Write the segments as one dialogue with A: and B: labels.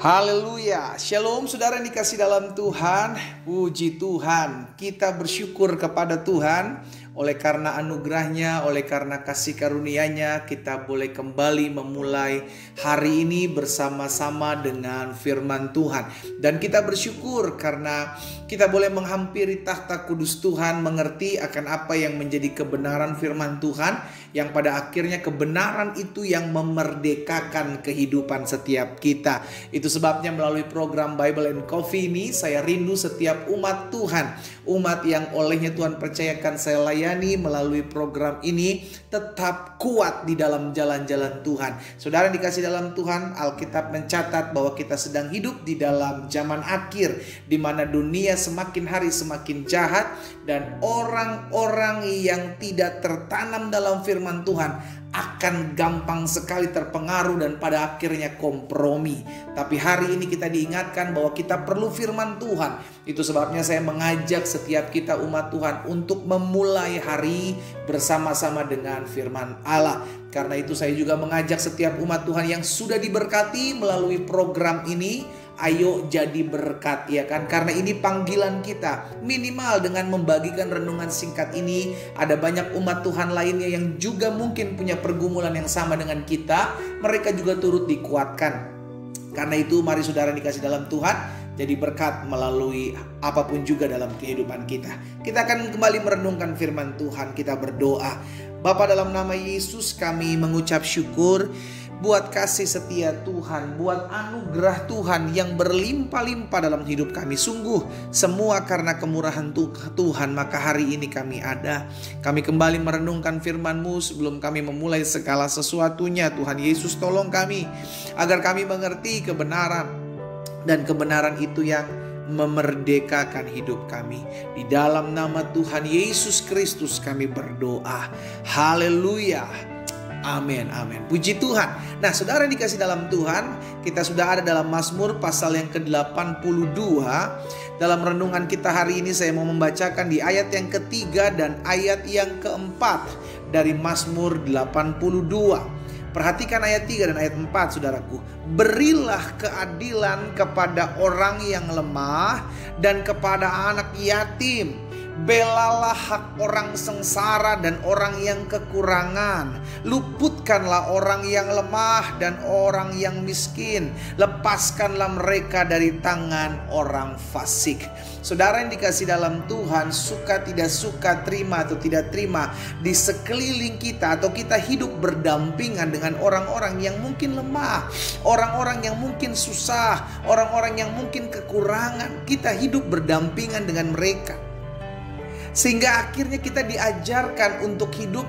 A: Haleluya, shalom saudara yang dikasih dalam Tuhan. Puji Tuhan, kita bersyukur kepada Tuhan. Oleh karena anugerahnya, oleh karena kasih karunia-Nya, kita boleh kembali memulai hari ini bersama-sama dengan firman Tuhan. Dan kita bersyukur karena kita boleh menghampiri tahta kudus Tuhan, mengerti akan apa yang menjadi kebenaran firman Tuhan, yang pada akhirnya kebenaran itu yang memerdekakan kehidupan setiap kita. Itu sebabnya melalui program Bible and Coffee ini, saya rindu setiap umat Tuhan, umat yang olehnya Tuhan percayakan saya layani melalui program ini, tetap kuat di dalam jalan-jalan Tuhan. Saudara yang dikasih dalam Tuhan, Alkitab mencatat bahwa kita sedang hidup di dalam zaman akhir, di mana dunia semakin hari semakin jahat, dan orang-orang yang tidak tertanam dalam firman Tuhan akan gampang sekali terpengaruh dan pada akhirnya kompromi. Tapi hari ini kita diingatkan bahwa kita perlu firman Tuhan. Itu sebabnya saya mengajak setiap kita umat Tuhan untuk memulai hari bersama-sama dengan firman Allah. Karena itu saya juga mengajak setiap umat Tuhan yang sudah diberkati melalui program ini, ayo jadi berkat, ya kan? Karena ini panggilan kita. Minimal dengan membagikan renungan singkat ini, ada banyak umat Tuhan lainnya yang juga mungkin punya pergumulan yang sama dengan kita. Mereka juga turut dikuatkan. Karena itu mari saudara dikasih dalam Tuhan, jadi berkat melalui apapun juga dalam kehidupan kita. Kita akan kembali merenungkan firman Tuhan. Kita berdoa. Bapa, dalam nama Yesus kami mengucap syukur buat kasih setia Tuhan, buat anugerah Tuhan yang berlimpah-limpah dalam hidup kami. Sungguh semua karena kemurahan Tuhan, maka hari ini kami ada. Kami kembali merenungkan firman-Mu sebelum kami memulai segala sesuatunya. Tuhan Yesus, tolong kami agar kami mengerti kebenaran, dan kebenaran itu yang memerdekakan hidup kami. Di dalam nama Tuhan Yesus Kristus kami berdoa. Haleluya. Amin, amin. Puji Tuhan. Nah, saudara yang dikasih dalam Tuhan, kita sudah ada dalam Mazmur pasal yang ke-82. Dalam renungan kita hari ini saya mau membacakan di ayat yang ketiga dan ayat yang keempat dari Mazmur 82. Perhatikan ayat 3 dan ayat 4, saudaraku. Berilah keadilan kepada orang yang lemah dan kepada anak yatim. Belalah hak orang sengsara dan orang yang kekurangan. Luputkanlah orang yang lemah dan orang yang miskin. Lepaskanlah mereka dari tangan orang fasik. Saudara yang dikasih dalam Tuhan, suka tidak suka, terima atau tidak terima, di sekeliling kita atau kita hidup berdampingan dengan orang-orang yang mungkin lemah, orang-orang yang mungkin susah, orang-orang yang mungkin kekurangan. Kita hidup berdampingan dengan mereka, sehingga akhirnya kita diajarkan untuk hidup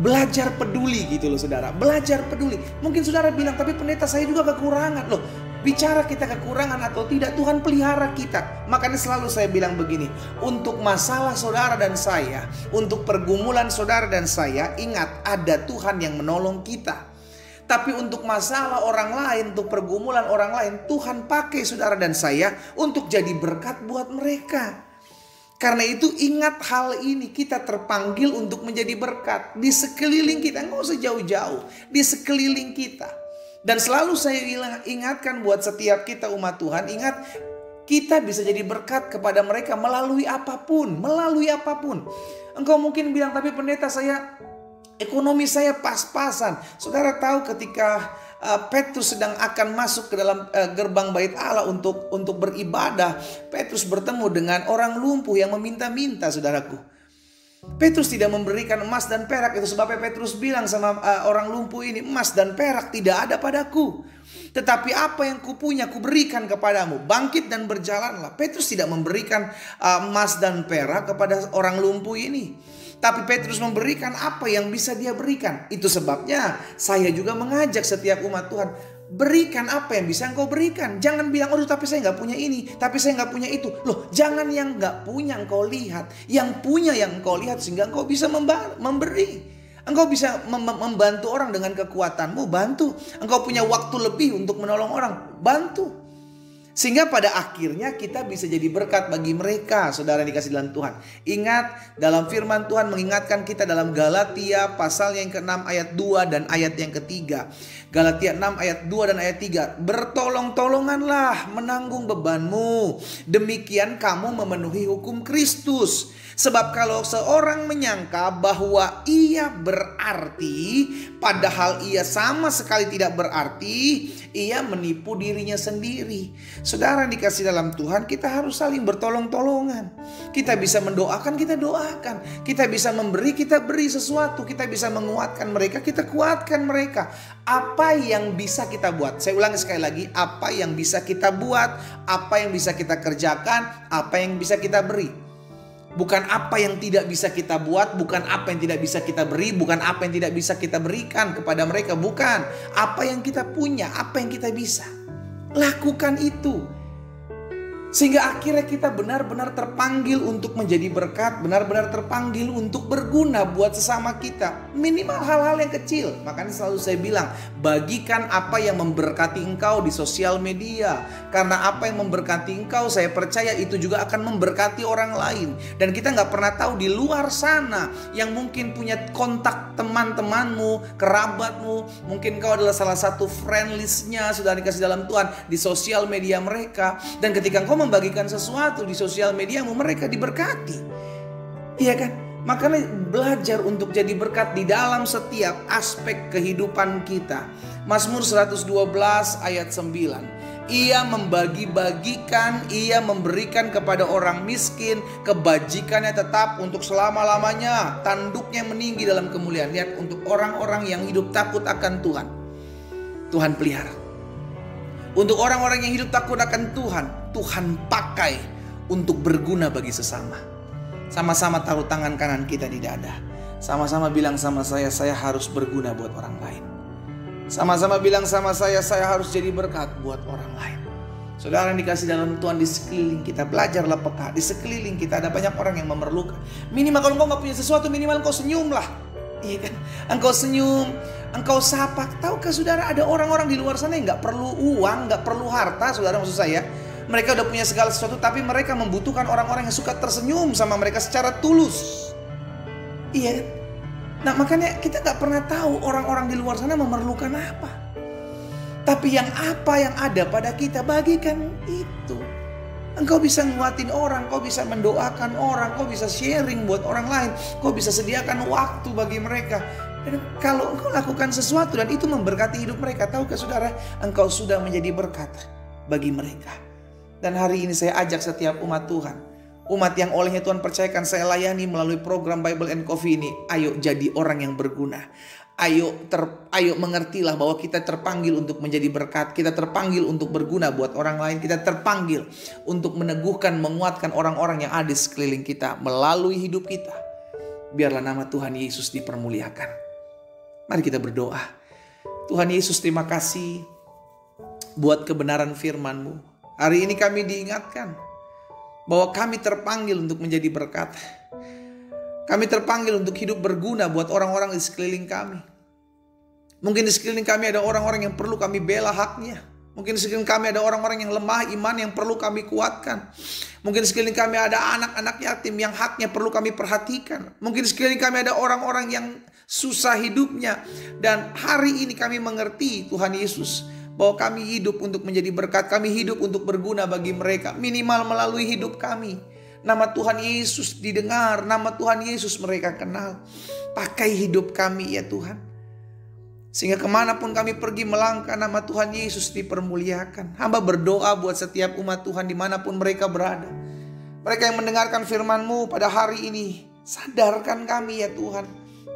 A: belajar peduli gitu loh saudara. Belajar peduli. Mungkin saudara bilang, tapi pendeta saya juga kekurangan. Loh, bicara kita kekurangan atau tidak, Tuhan pelihara kita. Makanya selalu saya bilang begini, untuk masalah saudara dan saya, untuk pergumulan saudara dan saya, ingat ada Tuhan yang menolong kita. Tapi untuk masalah orang lain, untuk pergumulan orang lain, Tuhan pakai saudara dan saya untuk jadi berkat buat mereka. Karena itu ingat hal ini, kita terpanggil untuk menjadi berkat di sekeliling kita. Nggak usah jauh-jauh, di sekeliling kita. Dan selalu saya ingatkan buat setiap kita umat Tuhan, ingat kita bisa jadi berkat kepada mereka melalui apapun. Melalui apapun. Engkau mungkin bilang, tapi pendeta saya, ekonomi saya pas-pasan. Saudara tahu ketika Petrus sedang akan masuk ke dalam gerbang bait Allah untuk beribadah, Petrus bertemu dengan orang lumpuh yang meminta-minta, saudaraku. Petrus tidak memberikan emas dan perak. Itu sebabnya Petrus bilang sama orang lumpuh ini, emas dan perak tidak ada padaku, tetapi apa yang kupunya kuberikan kepadamu. Bangkit dan berjalanlah. Petrus tidak memberikan emas dan perak kepada orang lumpuh ini, tapi Petrus memberikan apa yang bisa dia berikan. Itu sebabnya saya juga mengajak setiap umat Tuhan, berikan apa yang bisa engkau berikan. Jangan bilang, aduh tapi saya gak punya ini, tapi saya gak punya itu. Loh, jangan yang gak punya engkau lihat, yang punya yang engkau lihat, sehingga engkau bisa memberi. Engkau bisa membantu orang dengan kekuatanmu, bantu. Engkau punya waktu lebih untuk menolong orang, bantu. Sehingga pada akhirnya kita bisa jadi berkat bagi mereka, saudara yang dikasih dalam Tuhan. Ingat, dalam firman Tuhan mengingatkan kita dalam Galatia pasal yang ke-6 ayat 2 dan ayat yang ketiga. Galatia 6 ayat 2 dan ayat 3. Bertolong-tolonganlah menanggung bebanmu, demikian kamu memenuhi hukum Kristus. Sebab kalau seorang menyangka bahwa ia berarti, padahal ia sama sekali tidak berarti, ia menipu dirinya sendiri. Saudara yang dikasih dalam Tuhan, kita harus saling bertolong-tolongan. Kita bisa mendoakan, kita doakan. Kita bisa memberi, kita beri sesuatu. Kita bisa menguatkan mereka, kita kuatkan mereka. Apa yang bisa kita buat? Saya ulangi sekali lagi, apa yang bisa kita buat, apa yang bisa kita kerjakan, apa yang bisa kita beri. Bukan apa yang tidak bisa kita buat, bukan apa yang tidak bisa kita beri, bukan apa yang tidak bisa kita berikan kepada mereka, bukan. Apa yang kita punya, apa yang kita bisa. Lakukan itu. Sehingga akhirnya kita benar-benar terpanggil untuk menjadi berkat, benar-benar terpanggil untuk berguna buat sesama kita. Minimal hal-hal yang kecil. Makanya selalu saya bilang, bagikan apa yang memberkati engkau di sosial media. Karena apa yang memberkati engkau, saya percaya itu juga akan memberkati orang lain. Dan kita nggak pernah tahu di luar sana yang mungkin punya kontak teman-temanmu, kerabatmu. Mungkin kau adalah salah satu friend listnya, sudah dikasih dalam Tuhan di sosial media mereka. Dan ketika engkau membagikan sesuatu di sosial mediamu, mereka diberkati. Iya kan? Makanya belajar untuk jadi berkat di dalam setiap aspek kehidupan kita. Mazmur 112 ayat 9. Ia membagi-bagikan, ia memberikan kepada orang miskin, kebajikannya tetap untuk selama-lamanya, tanduknya meninggi dalam kemuliaan. Lihat, untuk orang-orang yang hidup takut akan Tuhan, Tuhan pelihara. Untuk orang-orang yang hidup takut akan Tuhan, Tuhan pakai untuk berguna bagi sesama. Sama-sama taruh tangan kanan kita di dada. Sama-sama bilang sama saya harus berguna buat orang lain. Sama-sama bilang sama saya harus jadi berkat buat orang lain. Saudara yang dikasih dalam Tuhan, di sekeliling kita belajarlah peka. Di sekeliling kita ada banyak orang yang memerlukan. Minimal kalau engkau gak punya sesuatu, minimal engkau senyumlah. Iya kan? Engkau senyum, engkau sapa. Tahukah saudara, ada orang-orang di luar sana yang gak perlu uang, gak perlu harta, saudara, maksud saya. Mereka udah punya segala sesuatu, tapi mereka membutuhkan orang-orang yang suka tersenyum sama mereka secara tulus. Iya kan? Nah, makanya kita gak pernah tahu orang-orang di luar sana memerlukan apa. Tapi yang apa yang ada pada kita, bagikan itu. Engkau bisa nguatin orang, kau bisa mendoakan orang, kau bisa sharing buat orang lain, kau bisa sediakan waktu bagi mereka. Dan kalau engkau lakukan sesuatu dan itu memberkati hidup mereka, tahukah saudara, engkau sudah menjadi berkat bagi mereka. Dan hari ini saya ajak setiap umat Tuhan, umat yang olehnya Tuhan percayakan saya layani melalui program Bible and Coffee ini, ayo jadi orang yang berguna. Ayo mengertilah bahwa kita terpanggil untuk menjadi berkat. Kita terpanggil untuk berguna buat orang lain. Kita terpanggil untuk meneguhkan, menguatkan orang-orang yang ada di sekeliling kita melalui hidup kita. Biarlah nama Tuhan Yesus dipermuliakan. Mari kita berdoa. Tuhan Yesus, terima kasih buat kebenaran firman-Mu. Hari ini kami diingatkan bahwa kami terpanggil untuk menjadi berkat. Kami terpanggil untuk hidup berguna buat orang-orang di sekeliling kami. Mungkin di sekeliling kami ada orang-orang yang perlu kami bela haknya. Mungkin di sekeliling kami ada orang-orang yang lemah iman yang perlu kami kuatkan. Mungkin di sekeliling kami ada anak-anak yatim yang haknya perlu kami perhatikan. Mungkin di sekeliling kami ada orang-orang yang susah hidupnya. Dan hari ini kami mengerti Tuhan Yesus, bahwa kami hidup untuk menjadi berkat. Kami hidup untuk berguna bagi mereka. Minimal melalui hidup kami. Nama Tuhan Yesus didengar. Nama Tuhan Yesus mereka kenal. Pakai hidup kami ya Tuhan. Sehingga kemanapun kami pergi melangkah, nama Tuhan Yesus dipermuliakan. Hamba berdoa buat setiap umat Tuhan dimanapun mereka berada. Mereka yang mendengarkan firman-Mu pada hari ini, sadarkan kami ya Tuhan,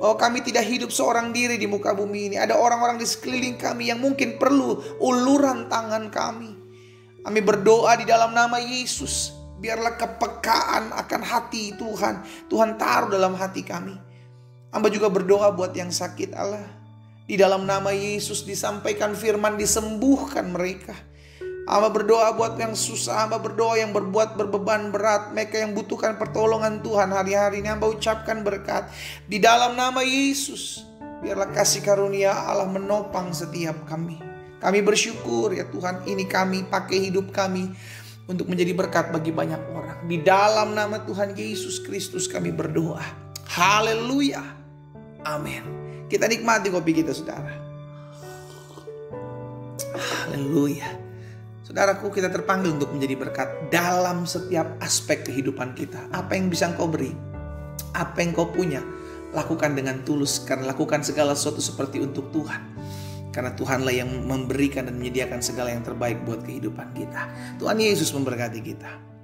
A: bahwa kami tidak hidup seorang diri di muka bumi ini. Ada orang-orang di sekeliling kami yang mungkin perlu uluran tangan kami. Kami berdoa di dalam nama Yesus, biarlah kepekaan akan hati Tuhan, Tuhan taruh dalam hati kami. Hamba juga berdoa buat yang sakit Allah. Di dalam nama Yesus disampaikan firman, disembuhkan mereka. Hamba berdoa buat yang susah, hamba berdoa yang berbeban berat, mereka yang butuhkan pertolongan Tuhan hari-hari ini. Hamba ucapkan berkat di dalam nama Yesus. Biarlah kasih karunia Allah menopang setiap kami. Kami bersyukur ya Tuhan, ini kami pakai hidup kami untuk menjadi berkat bagi banyak orang. Di dalam nama Tuhan Yesus Kristus kami berdoa. Haleluya. Amin. Kita nikmati kopi kita, saudara. Haleluya. Saudaraku, kita terpanggil untuk menjadi berkat dalam setiap aspek kehidupan kita. Apa yang bisa engkau beri, apa yang engkau punya, lakukan dengan tulus. Karena lakukan segala sesuatu seperti untuk Tuhan. Karena Tuhanlah yang memberikan dan menyediakan segala yang terbaik buat kehidupan kita. Tuhan Yesus memberkati kita.